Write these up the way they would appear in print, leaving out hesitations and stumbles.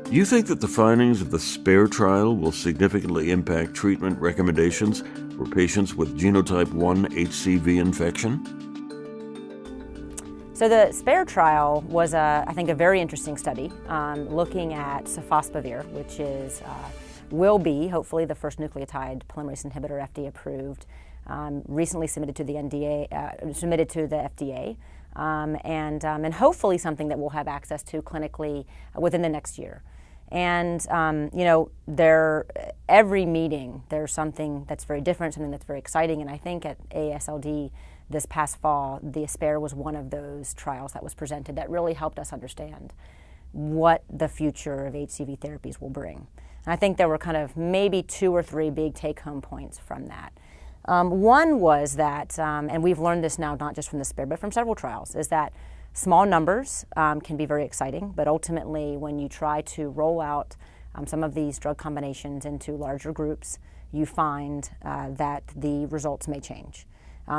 Do you think that the findings of the SPARE trial will significantly impact treatment recommendations for patients with genotype 1 HCV infection? So the SPARE trial was, I think, a very interesting study looking at sofosbuvir, which will be, hopefully, the first nucleotide polymerase inhibitor FDA approved, recently submitted to the FDA, and hopefully something that we'll have access to clinically within the next year. And every meeting there's something that's very different, something that's very exciting. And I think at AASLD this past fall, the SPARE was one of those trials that was presented that really helped us understand what the future of HCV therapies will bring. And I think there were kind of maybe 2 or 3 big take-home points from that. One was that, and we've learned this now not just from the SPARE but from several trials, is that small numbers can be very exciting, but ultimately when you try to roll out some of these drug combinations into larger groups, you find that the results may change.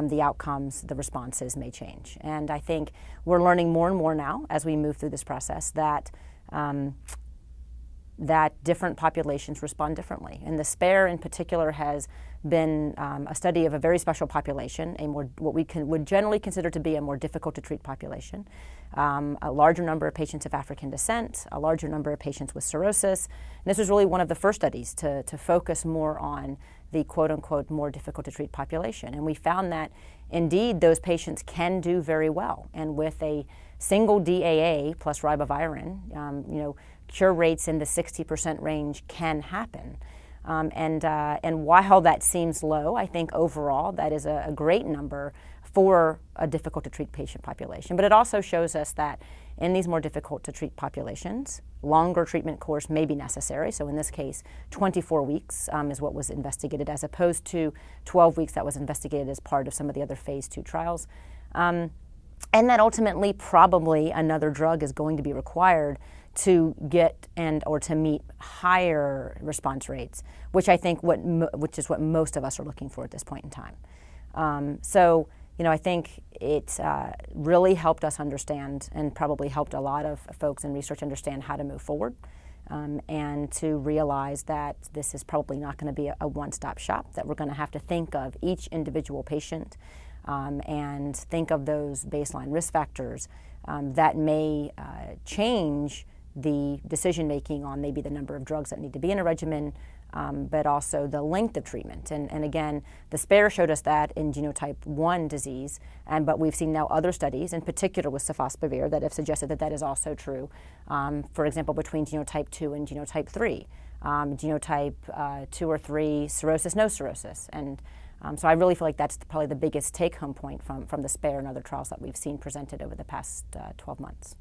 The outcomes, the responses may change. And I think we're learning more and more now as we move through this process that different populations respond differently. And the SPARE in particular has been a study of a very special population, what we would generally consider to be a more difficult to treat population, a larger number of patients of African descent, a larger number of patients with cirrhosis. And this was really one of the first studies to focus more on the quote-unquote more difficult to treat population. And we found that indeed those patients can do very well. And with a single DAA plus ribavirin, cure rates in the 60% range can happen. And while that seems low, I think overall that is a great number for a difficult to treat patient population. But it also shows us that in these more difficult to treat populations, longer treatment course may be necessary. So in this case, 24 weeks is what was investigated as opposed to 12 weeks that was investigated as part of some of the other phase 2 trials. And that ultimately probably another drug is going to be required to get or to meet higher response rates, which I think which is what most of us are looking for at this point in time. So I think it really helped us understand and probably helped a lot of folks in research understand how to move forward and to realize that this is probably not going to be a one-stop shop, that we're going to have to think of each individual patient and think of those baseline risk factors that may change the decision-making on maybe the number of drugs that need to be in a regimen, but also the length of treatment. And again, the SPARE showed us that in genotype 1 disease, but we've seen now other studies, in particular with sofosbuvir, that have suggested that is also true, for example, between genotype 2 and genotype 3. Genotype 2 or 3, cirrhosis, no cirrhosis. And so I really feel like that's probably the biggest take-home point from the SPARE and other trials that we've seen presented over the past 12 months.